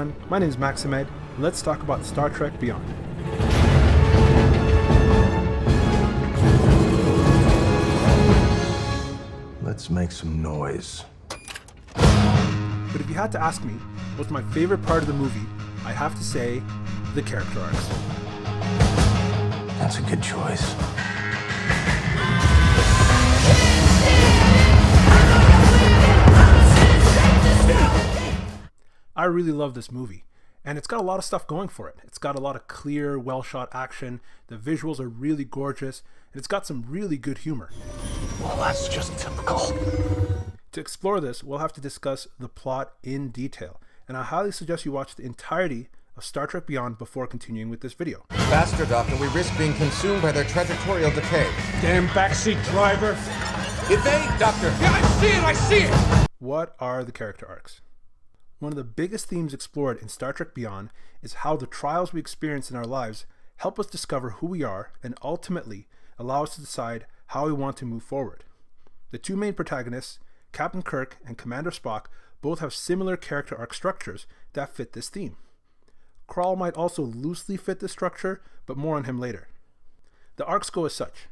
everyone, my name is Maxamad. Let's talk about Star Trek Beyond. Let's make some noise. But if you had to ask me, what's my favorite part of the movie, I have to say, the character arcs. That's a good choice. I really love this movie, and it's got a lot of stuff going for it. It's got a lot of clear, well-shot action, the visuals are really gorgeous, and it's got some really good humor. Well, that's just typical. To explore this, we'll have to discuss the plot in detail, and I highly suggest you watch the entirety of Star Trek Beyond before continuing with this video. Faster, Doctor. We risk being consumed by their trajectorial decay. Damn backseat driver. Evade, Doctor! Yeah, I see it! What are the character arcs? One of the biggest themes explored in Star Trek Beyond is how the trials we experience in our lives help us discover who we are and ultimately allow us to decide how we want to move forward. The two main protagonists, Captain Kirk and Commander Spock, both have similar character arc structures that fit this theme. Krall might also loosely fit this structure, but more on him later. The arcs go as such.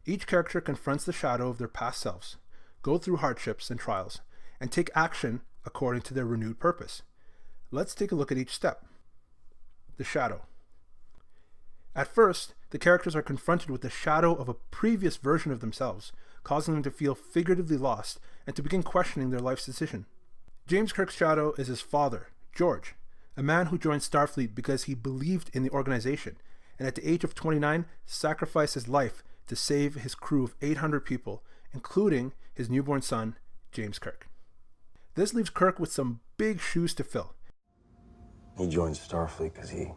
Each character confronts the shadow of their past selves, go through hardships and trials, and take action according to their renewed purpose. Let's take a look at each step. The shadow. At first, the characters are confronted with the shadow of a previous version of themselves, causing them to feel figuratively lost and to begin questioning their life's decision. James Kirk's shadow is his father, George, a man who joined Starfleet because he believed in the organization, and at the age of 29, sacrificed his life to save his crew of 800 people, including his newborn son, James Kirk. This leaves Kirk with some big shoes to fill. He joined Starfleet because he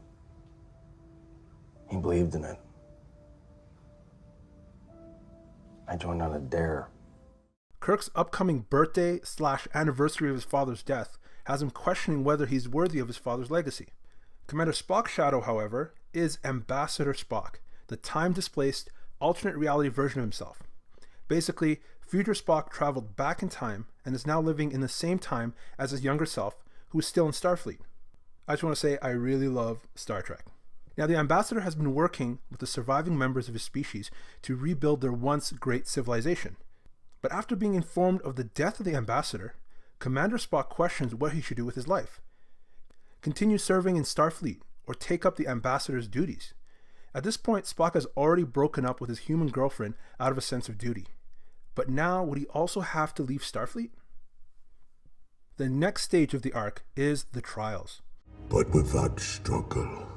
believed in it. I joined on a dare. Kirk's upcoming birthday/anniversary of his father's death has him questioning whether he's worthy of his father's legacy. Commander Spock's shadow, however, is Ambassador Spock, the time-displaced, alternate reality version of himself. Basically, future Spock traveled back in time and is now living in the same time as his younger self, who is still in Starfleet. I just want to say I really love Star Trek. Now, the Ambassador has been working with the surviving members of his species to rebuild their once great civilization. But after being informed of the death of the Ambassador, Commander Spock questions what he should do with his life. Continue serving in Starfleet or take up the Ambassador's duties. At this point, Spock has already broken up with his human girlfriend out of a sense of duty. But now, would he also have to leave Starfleet? The next stage of the arc is the trials. But without struggle,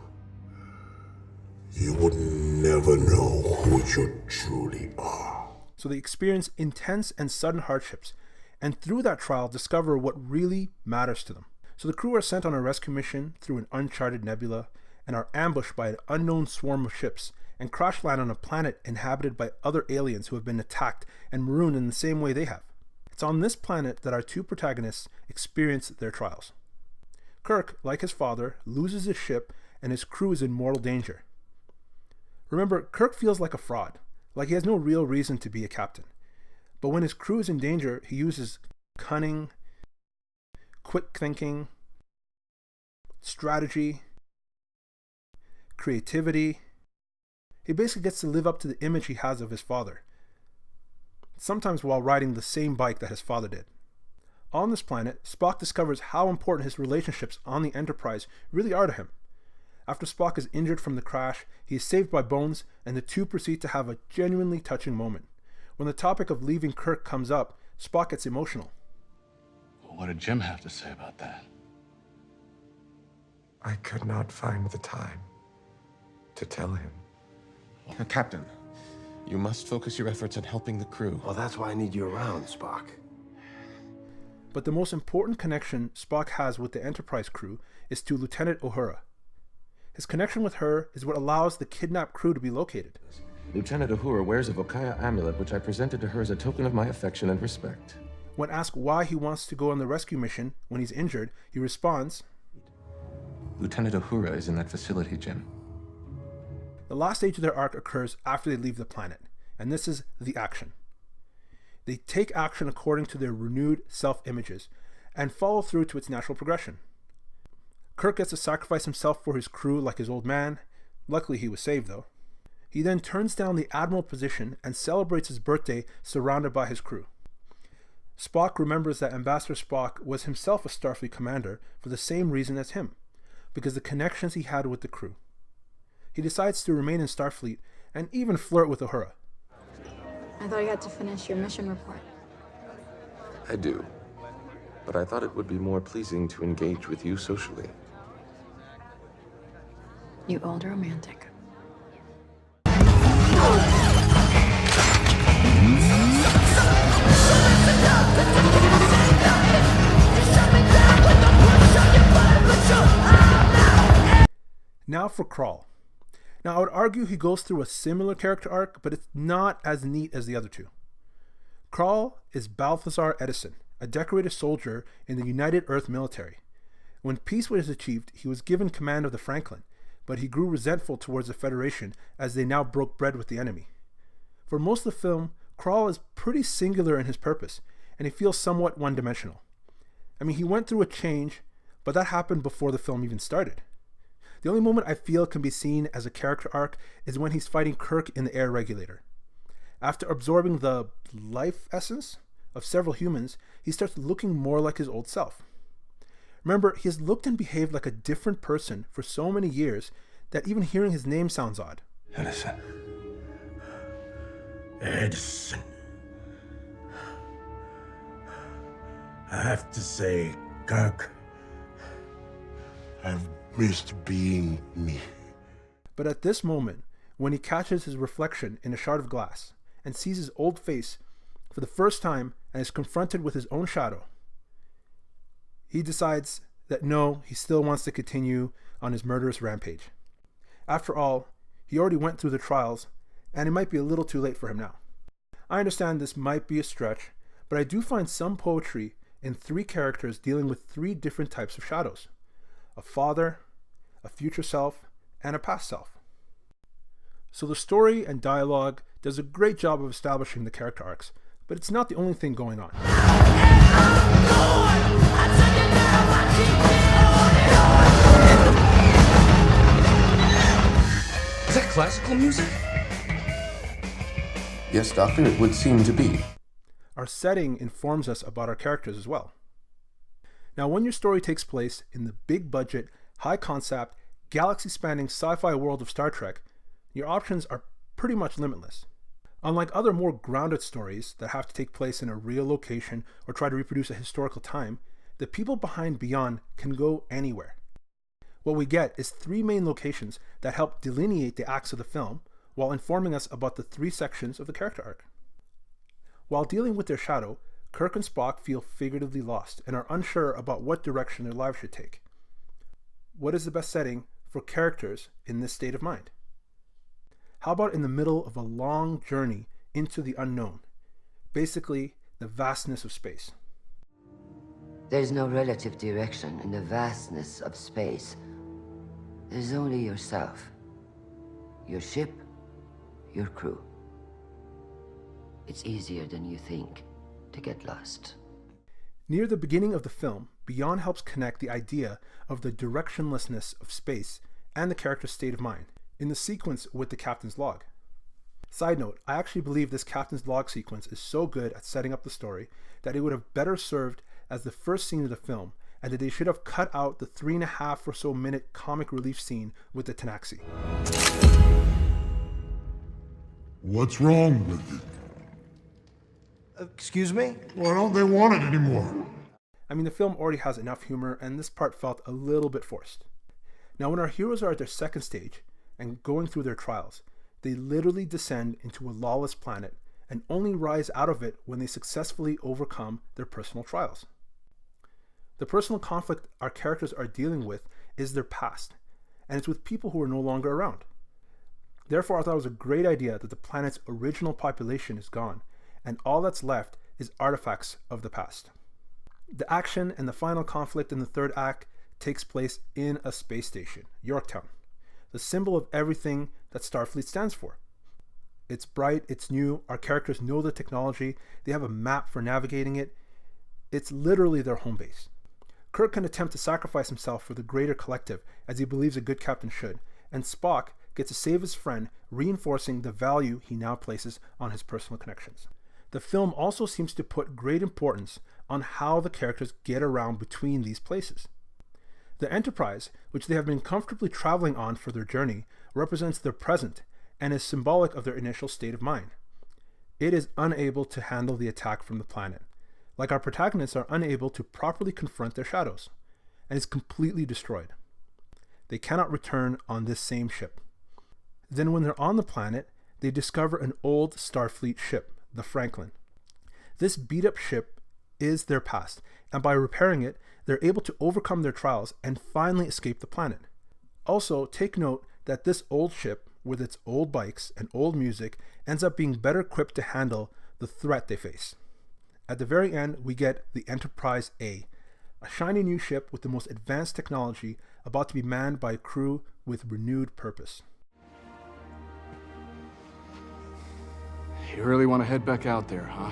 you would never know who you truly are. So they experience intense and sudden hardships, and through that trial discover what really matters to them. So the crew are sent on a rescue mission through an uncharted nebula and are ambushed by an unknown swarm of ships and crash land on a planet inhabited by other aliens who have been attacked and marooned in the same way they have. It's on this planet that our two protagonists experience their trials. Kirk, like his father, loses his ship and his crew is in mortal danger. Remember, Kirk feels like a fraud, like he has no real reason to be a captain. But when his crew is in danger, he uses cunning, quick thinking, strategy, creativity. He basically gets to live up to the image he has of his father, sometimes while riding the same bike that his father did. On this planet, Spock discovers how important his relationships on the Enterprise really are to him. After Spock is injured from the crash, he is saved by Bones, and the two proceed to have a genuinely touching moment. When the topic of leaving Kirk comes up, Spock gets emotional. Well, what did Jim have to say about that? I could not find the time to tell him. Captain, you must focus your efforts on helping the crew. Well, that's why I need you around, Spock. But the most important connection Spock has with the Enterprise crew is to Lieutenant Uhura. His connection with her is what allows the kidnapped crew to be located. Lieutenant Uhura wears a Vokaya amulet, which I presented to her as a token of my affection and respect. When asked why he wants to go on the rescue mission when he's injured, he responds, Lieutenant Uhura is in that facility, Jim. The last stage of their arc occurs after they leave the planet, and this is the action. They take action according to their renewed self-images and follow through to its natural progression. Kirk gets to sacrifice himself for his crew like his old man. Luckily he was saved though. He then turns down the admiral position and celebrates his birthday surrounded by his crew. Spock remembers that Ambassador Spock was himself a Starfleet commander for the same reason as him, because the connections he had with the crew. He decides to remain in Starfleet and even flirt with Uhura. I thought you had to finish your mission report. I do. But I thought it would be more pleasing to engage with you socially. You old romantic. Now for Crawl. Now I would argue he goes through a similar character arc, but it's not as neat as the other two. Crawl is Balthazar Edison, a decorated soldier in the United Earth military. When peace was achieved, he was given command of the Franklin, but he grew resentful towards the Federation as they now broke bread with the enemy. For most of the film, Crawl is pretty singular in his purpose, and he feels somewhat one-dimensional. I mean, he went through a change, but that happened before the film even started. The only moment I feel can be seen as a character arc is when he's fighting Kirk in the air regulator. After absorbing the life essence of several humans, he starts looking more like his old self. Remember, he has looked and behaved like a different person for so many years that even hearing his name sounds odd. Edison. Edison. I have to say, Kirk, I've missed being me. But at this moment, when he catches his reflection in a shard of glass and sees his old face for the first time and is confronted with his own shadow, he decides that no, he still wants to continue on his murderous rampage. After all, he already went through the trials, and it might be a little too late for him now. I understand this might be a stretch, but I do find some poetry in three characters dealing with three different types of shadows: a father, a future self, and a past self. So the story and dialogue does a great job of establishing the character arcs, but it's not the only thing going on. Is that classical music? Yes, Doctor, it would seem to be. Our setting informs us about our characters as well. Now, when your story takes place in the big budget, high concept, galaxy-spanning sci-fi world of Star Trek, your options are pretty much limitless. Unlike other more grounded stories that have to take place in a real location or try to reproduce a historical time, the people behind Beyond can go anywhere. What we get is three main locations that help delineate the acts of the film while informing us about the three sections of the character arc. While dealing with their shadow, Kirk and Spock feel figuratively lost and are unsure about what direction their lives should take. What is the best setting for characters in this state of mind? How about in the middle of a long journey into the unknown? Basically, the vastness of space. There's no relative direction in the vastness of space. There's only yourself, your ship, your crew. It's easier than you think to get lost. Near the beginning of the film, Beyond helps connect the idea of the directionlessness of space and the character's state of mind in the sequence with the captain's log. Side note, I actually believe this captain's log sequence is so good at setting up the story that it would have better served as the first scene of the film, and that they should have cut out the 3.5 or so minute comic relief scene with the Tanaxi. What's wrong with it? Excuse me? Why don't they want it anymore? I mean, the film already has enough humor, and this part felt a little bit forced. Now, when our heroes are at their second stage and going through their trials, they literally descend into a lawless planet and only rise out of it when they successfully overcome their personal trials. The personal conflict our characters are dealing with is their past, and it's with people who are no longer around. Therefore, I thought it was a great idea that the planet's original population is gone, and all that's left is artifacts of the past. The action and the final conflict in the third act takes place in a space station, Yorktown, the symbol of everything that Starfleet stands for. It's bright, it's new, our characters know the technology, they have a map for navigating it. It's literally their home base. Kirk can attempt to sacrifice himself for the greater collective, as he believes a good captain should, and Spock gets to save his friend, reinforcing the value he now places on his personal connections. The film also seems to put great importance on how the characters get around between these places. The Enterprise, which they have been comfortably traveling on for their journey, represents their present and is symbolic of their initial state of mind. It is unable to handle the attack from the planet, like our protagonists are unable to properly confront their shadows, and is completely destroyed. They cannot return on this same ship. Then when they're on the planet, they discover an old Starfleet ship, the Franklin. This beat-up ship is their past, and by repairing it, they're able to overcome their trials and finally escape the planet. Also, take note that this old ship, with its old bikes and old music, ends up being better equipped to handle the threat they face. At the very end, we get the Enterprise A, a shiny new ship with the most advanced technology about to be manned by a crew with renewed purpose. You really want to head back out there, huh?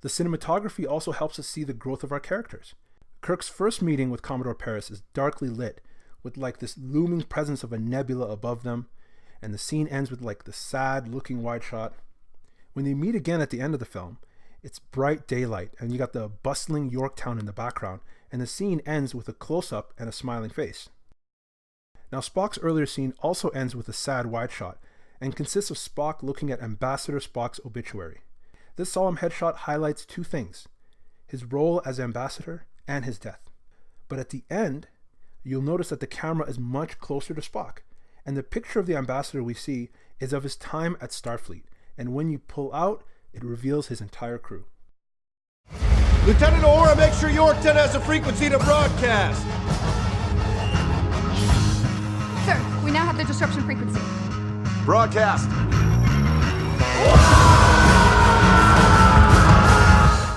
The cinematography also helps us see the growth of our characters. Kirk's first meeting with Commodore Paris is darkly lit, with like this looming presence of a nebula above them, and the scene ends with like the sad looking wide shot. When they meet again at the end of the film, it's bright daylight and you got the bustling Yorktown in the background, and the scene ends with a close-up and a smiling face. Now Spock's earlier scene also ends with a sad wide shot and consists of Spock looking at Ambassador Spock's obituary. This solemn headshot highlights two things: his role as ambassador and his death. But at the end, you'll notice that the camera is much closer to Spock, and the picture of the ambassador we see is of his time at Starfleet, and when you pull out, it reveals his entire crew. Lieutenant Uhura, make sure Yorktown has a frequency to broadcast. Sir, we now have the disruption frequency. Broadcast.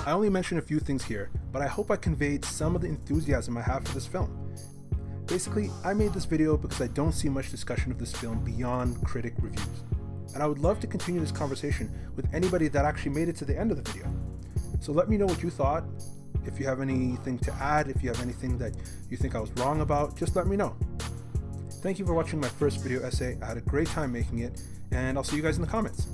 I only mentioned a few things here, but I hope I conveyed some of the enthusiasm I have for this film. Basically, I made this video because I don't see much discussion of this film beyond critic reviews, and I would love to continue this conversation with anybody that actually made it to the end of the video. So let me know what you thought. If you have anything to add, if you have anything that you think I was wrong about, just let me know. Thank you for watching my first video essay. I had a great time making it, and I'll see you guys in the comments.